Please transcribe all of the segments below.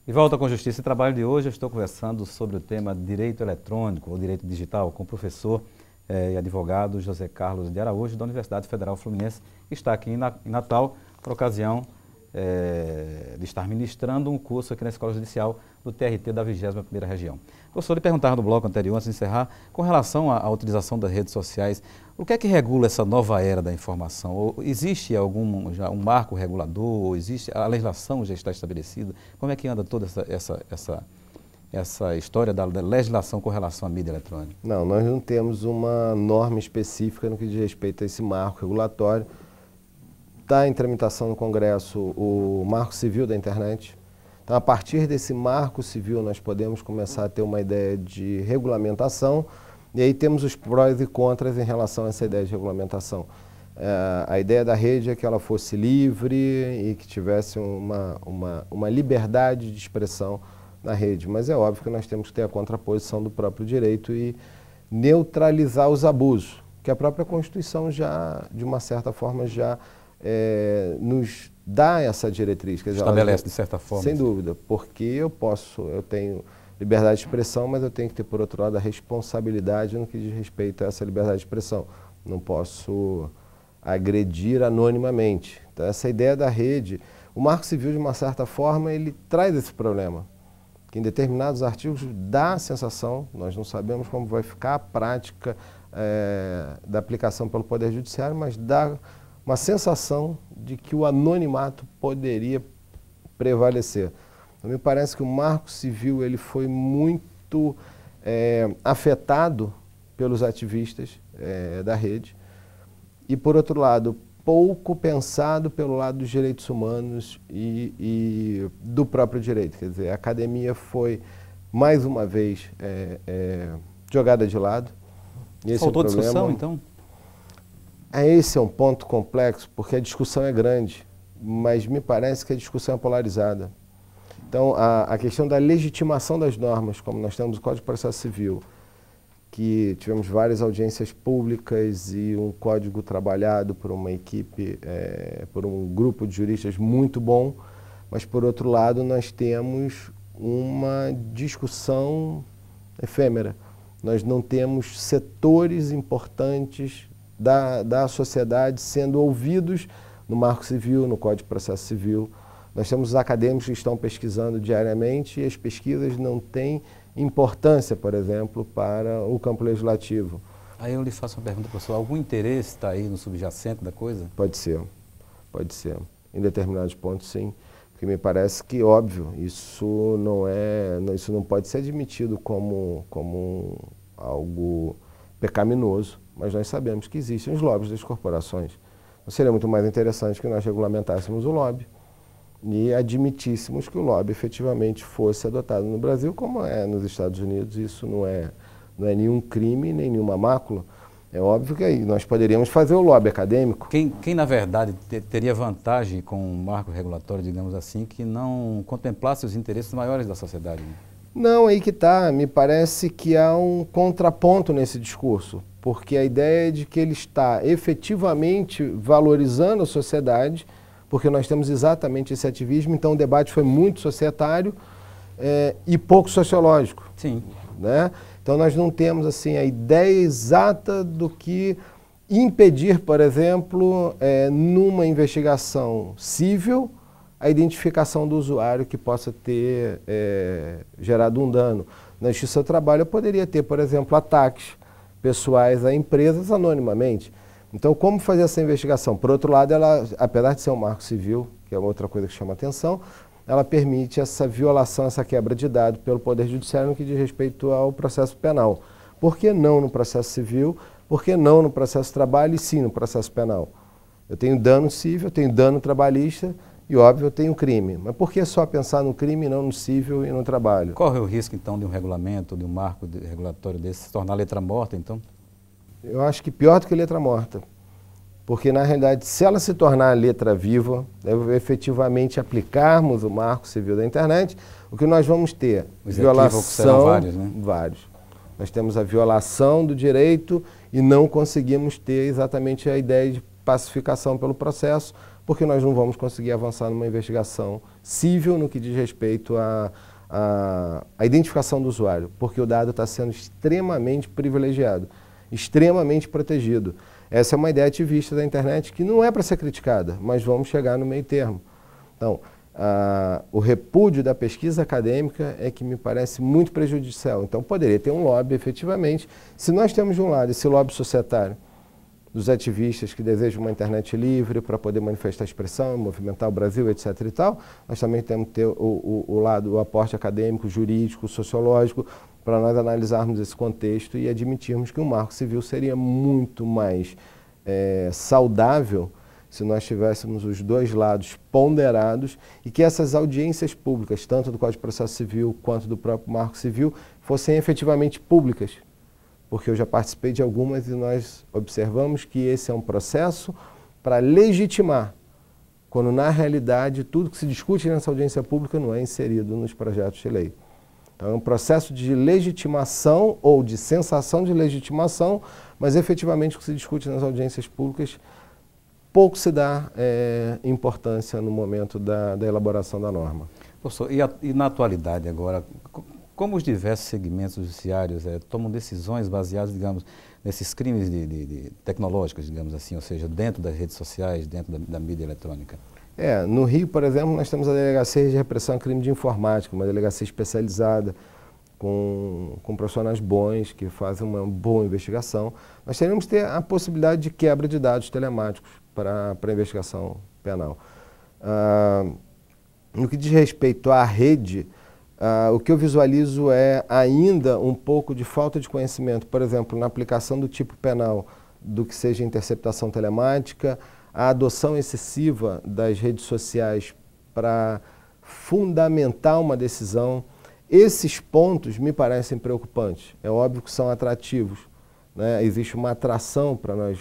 De volta com Justiça e Trabalho de hoje, eu estou conversando sobre o tema direito eletrônico ou direito digital com o professor e advogado José Carlos de Araújo, da Universidade Federal Fluminense, que está aqui em Natal, por ocasião de estar ministrando um curso aqui na Escola Judicial do TRT da 21ª Região. Professor, lhe perguntava no bloco anterior, antes de encerrar, com relação à utilização das redes sociais, o que é que regula essa nova era da informação? Ou existe já um marco regulador? Ou existe, a legislação já está estabelecida? Como é que anda toda essa história da legislação com relação à mídia eletrônica? Não, nós não temos uma norma específica no que diz respeito a esse marco regulatório. Está em tramitação no Congresso o Marco Civil da Internet. Então, a partir desse Marco Civil, nós podemos começar a ter uma ideia de regulamentação, e aí temos os prós e contras em relação a essa ideia de regulamentação. A ideia da rede é que ela fosse livre e que tivesse uma liberdade de expressão na rede, mas é óbvio que nós temos que ter a contraposição do próprio direito e neutralizar os abusos, que a própria Constituição já, de uma certa forma, já nos dá essa diretriz. Quer dizer, estabelece de certa forma. Sem dúvida, porque eu tenho liberdade de expressão, mas eu tenho que ter, por outro lado, a responsabilidade no que diz respeito a essa liberdade de expressão. Não posso agredir anonimamente. Então, essa ideia da rede, o Marco Civil, de uma certa forma, ele traz esse problema, que em determinados artigos dá a sensação, nós não sabemos como vai ficar a prática da aplicação pelo Poder Judiciário, mas dá uma sensação de que o anonimato poderia prevalecer. Então, me parece que o Marco Civil ele foi muito afetado pelos ativistas da rede e, por outro lado, pouco pensado pelo lado dos direitos humanos e do próprio direito. Quer dizer, a academia foi, mais uma vez, jogada de lado. Faltou discussão, então? Esse é um ponto complexo, porque a discussão é grande, mas me parece que a discussão é polarizada. Então, a questão da legitimação das normas, como nós temos o Código de Processo Civil, que tivemos várias audiências públicas e um código trabalhado por uma equipe, por um grupo de juristas muito bom, mas, por outro lado, nós temos uma discussão efêmera. Nós não temos setores importantes da sociedade sendo ouvidos no Marco Civil, no Código de Processo Civil. Nós temos os acadêmicos que estão pesquisando diariamente e as pesquisas não têm importância, por exemplo, para o campo legislativo. Aí eu lhe faço uma pergunta, professor. Algum interesse está aí no subjacente da coisa? Pode ser. Em determinados pontos, sim. Porque me parece que, óbvio, isso não pode ser admitido como algo pecaminoso, mas nós sabemos que existem os lobbies das corporações. Então, seria muito mais interessante que nós regulamentássemos o lobby e admitíssemos que o lobby efetivamente fosse adotado no Brasil, como é nos Estados Unidos. Isso não é nenhum crime, nem nenhuma mácula. É óbvio que aí nós poderíamos fazer o lobby acadêmico. Quem na verdade, teria vantagem com um marco regulatório, digamos assim, que não contemplasse os interesses maiores da sociedade? Não, aí que está. Me parece que há um contraponto nesse discurso, porque a ideia é de que ele está efetivamente valorizando a sociedade, porque nós temos exatamente esse ativismo, então o debate foi muito societário e pouco sociológico. Sim. Né? Então nós não temos assim, a ideia exata do que impedir, por exemplo, numa investigação civil, a identificação do usuário que possa ter gerado um dano. Na Justiça do Trabalho eu poderia ter, por exemplo, ataques pessoais a empresas anonimamente. Então, como fazer essa investigação? Por outro lado, ela, apesar de ser um marco civil, que é outra coisa que chama atenção, ela permite essa violação, essa quebra de dados pelo Poder Judiciário no que diz respeito ao processo penal. Por que não no processo civil? Por que não no processo de trabalho e sim no processo penal? Eu tenho dano civil, eu tenho dano trabalhista e, óbvio, eu tenho crime. Mas por que só pensar no crime e não no civil e no trabalho? Corre o risco, então, de um regulamento, de um marco regulatório desse se tornar letra morta, então? Eu acho que pior do que letra morta. Porque, na realidade, se ela se tornar letra viva, efetivamente aplicarmos o Marco Civil da Internet, o que nós vamos ter? Os equívocos serão vários, né? Vários. Nós temos a violação do direito e não conseguimos ter exatamente a ideia de pacificação pelo processo, porque nós não vamos conseguir avançar numa investigação civil no que diz respeito à identificação do usuário, porque o dado está sendo extremamente privilegiado, extremamente protegido. Essa é uma ideia ativista da internet que não é para ser criticada, mas vamos chegar no meio termo. Então, o repúdio da pesquisa acadêmica é que me parece muito prejudicial. Então, poderia ter um lobby, efetivamente. Se nós temos de um lado esse lobby societário, dos ativistas que desejam uma internet livre para poder manifestar expressão, movimentar o Brasil, etc. e tal, nós também temos que ter o aporte acadêmico, jurídico, sociológico, para nós analisarmos esse contexto e admitirmos que o marco civil seria muito mais saudável se nós tivéssemos os dois lados ponderados e que essas audiências públicas, tanto do Código de Processo Civil quanto do próprio marco civil, fossem efetivamente públicas. Porque eu já participei de algumas e nós observamos que esse é um processo para legitimar, quando na realidade tudo que se discute nessa audiência pública não é inserido nos projetos de lei. Então é um processo de legitimação ou de sensação de legitimação, mas efetivamente o que se discute nas audiências públicas pouco se dá importância no momento da elaboração da norma. Professor, e na atualidade agora, como os diversos segmentos judiciários tomam decisões baseadas, digamos, nesses crimes tecnológicos, digamos assim, ou seja, dentro das redes sociais, dentro da mídia eletrônica? No Rio, por exemplo, nós temos a Delegacia de Repressão a Crime de Informática, uma delegacia especializada com profissionais bons que fazem uma boa investigação. Nós teríamos que ter a possibilidade de quebra de dados telemáticos para a investigação penal. No que diz respeito à rede, o que eu visualizo é ainda um pouco de falta de conhecimento, por exemplo, na aplicação do tipo penal do que seja interceptação telemática, a adoção excessiva das redes sociais para fundamentar uma decisão. Esses pontos me parecem preocupantes. É óbvio que são atrativos, né? Existe uma atração para nós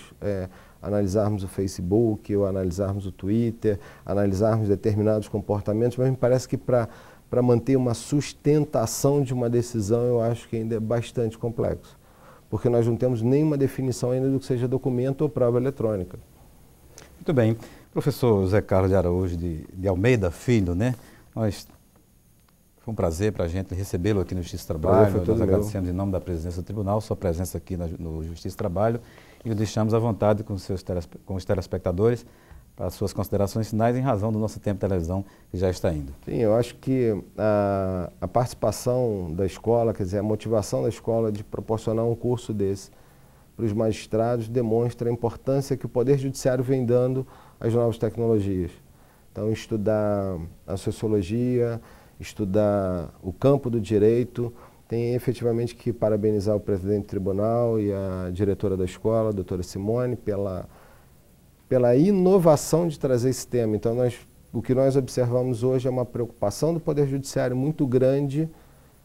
analisarmos o Facebook, ou analisarmos o Twitter, analisarmos determinados comportamentos, mas me parece que para manter uma sustentação de uma decisão, eu acho que ainda é bastante complexo, porque nós não temos nenhuma definição ainda do que seja documento ou prova eletrônica. Muito bem. Professor José Carlos de Araújo de Almeida Filho, né? Foi um prazer para a gente recebê-lo aqui no Justiça e Trabalho. Nós agradecemos em nome da presidência do tribunal sua presença aqui no Justiça e Trabalho e o deixamos à vontade com os telespectadores para as suas considerações finais em razão do nosso tempo de televisão que já está indo. Sim, eu acho que a participação da escola, quer dizer, a motivação da escola de proporcionar um curso desse para os magistrados demonstra a importância que o Poder Judiciário vem dando às novas tecnologias. Então, estudar a sociologia, estudar o campo do direito, tem efetivamente que parabenizar o presidente do tribunal e a diretora da escola, a doutora Simone, pela inovação de trazer esse tema. Então, o que nós observamos hoje é uma preocupação do Poder Judiciário muito grande,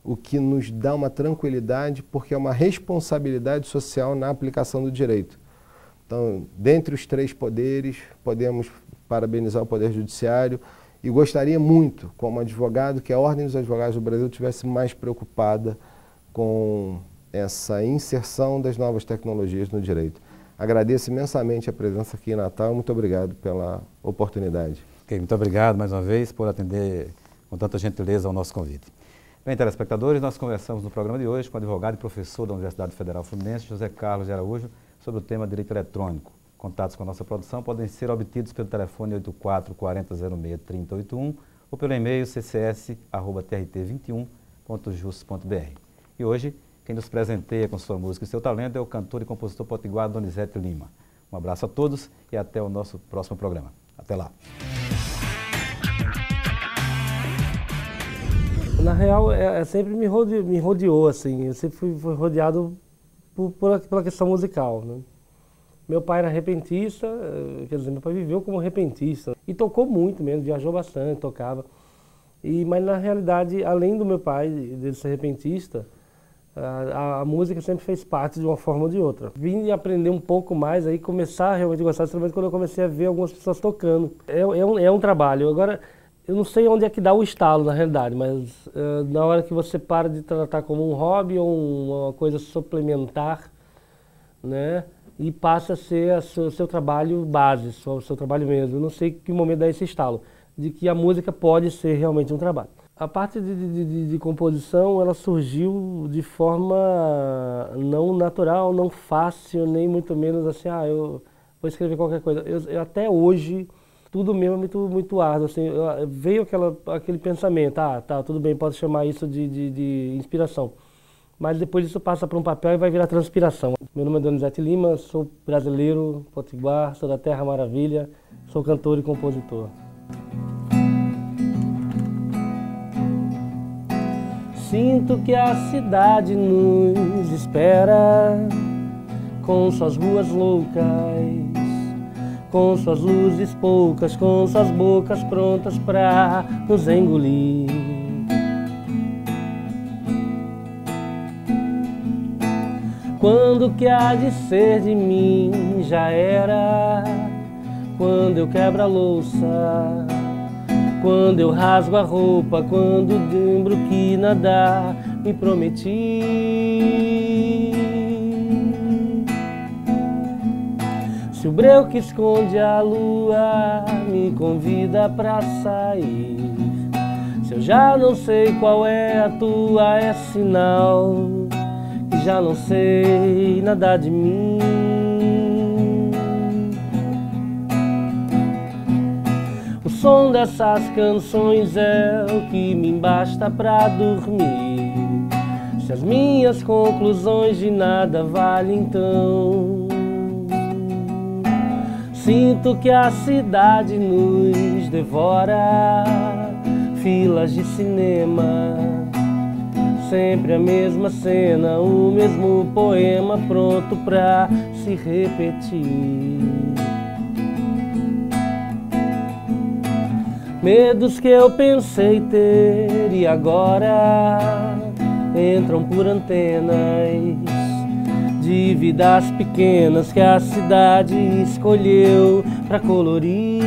o que nos dá uma tranquilidade, porque é uma responsabilidade social na aplicação do direito. Então, dentre os três poderes, podemos parabenizar o Poder Judiciário e gostaria muito, como advogado, que a Ordem dos Advogados do Brasil estivesse mais preocupada com essa inserção das novas tecnologias no direito. Agradeço imensamente a presença aqui em Natal. Muito obrigado pela oportunidade. Okay, muito obrigado mais uma vez por atender com tanta gentileza ao nosso convite. Bem, telespectadores, nós conversamos no programa de hoje com o advogado e professor da Universidade Federal Fluminense, José Carlos de Araújo, sobre o tema direito eletrônico. Contatos com a nossa produção podem ser obtidos pelo telefone 84 40 06 3081 ou pelo e-mail ccs@trt21.jus.br. E hoje, quem nos presenteia com sua música e seu talento é o cantor e compositor potiguar Donizete Lima. Um abraço a todos e até o nosso próximo programa. Até lá. Na real, sempre me rodeou, assim, eu sempre fui rodeado pela questão musical, né? Meu pai era repentista, quer dizer, meu pai viveu como repentista e tocou muito mesmo, viajou bastante, tocava. Mas na realidade, além do meu pai, dele ser repentista, a música sempre fez parte de uma forma ou de outra. Vim aprender um pouco mais, aí começar a realmente gostar de instrumento quando eu comecei a ver algumas pessoas tocando. É um trabalho. Agora, eu não sei onde é que dá o estalo, na realidade, mas na hora que você para de tratar como um hobby ou uma coisa suplementar, né? e passa a ser o seu trabalho base, o seu trabalho mesmo. Eu não sei que momento dá esse estalo, de que a música pode ser realmente um trabalho. A parte de composição, ela surgiu de forma não natural, não fácil, nem muito menos assim, eu vou escrever qualquer coisa. Eu até hoje, tudo mesmo é muito árduo, assim, veio aquele pensamento, tá, tudo bem, pode chamar isso de inspiração. Mas depois isso passa para um papel e vai virar transpiração. Meu nome é Donizete Lima, sou brasileiro, potiguar, sou da Terra Maravilha, sou cantor e compositor. Sinto que a cidade nos espera, com suas ruas loucas, com suas luzes poucas, com suas bocas prontas pra nos engolir. Quando que há de ser de mim já era, quando eu quebro a louça, quando eu rasgo a roupa, quando lembro que nada me prometi. Se o breu que esconde a lua me convida pra sair, se eu já não sei qual é a tua, é sinal que já não sei nada de mim. O som dessas canções é o que me basta pra dormir. Se as minhas conclusões de nada valem, então sinto que a cidade nos devora. Filas de cinema, sempre a mesma cena, o mesmo poema pronto pra se repetir. Medos que eu pensei ter e agora entram por antenas de vidas pequenas que a cidade escolheu pra colorir.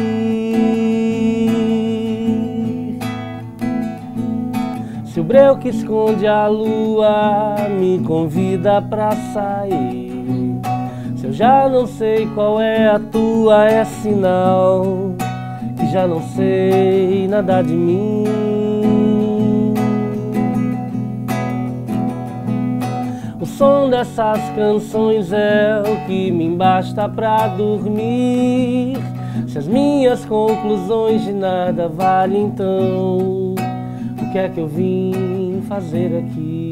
Se o breu que esconde a lua me convida pra sair, se eu já não sei qual é a tua, é sinal que já não sei nada de mim. O som dessas canções é o que me basta pra dormir. Se as minhas conclusões de nada valem, então o que é que eu vim fazer aqui?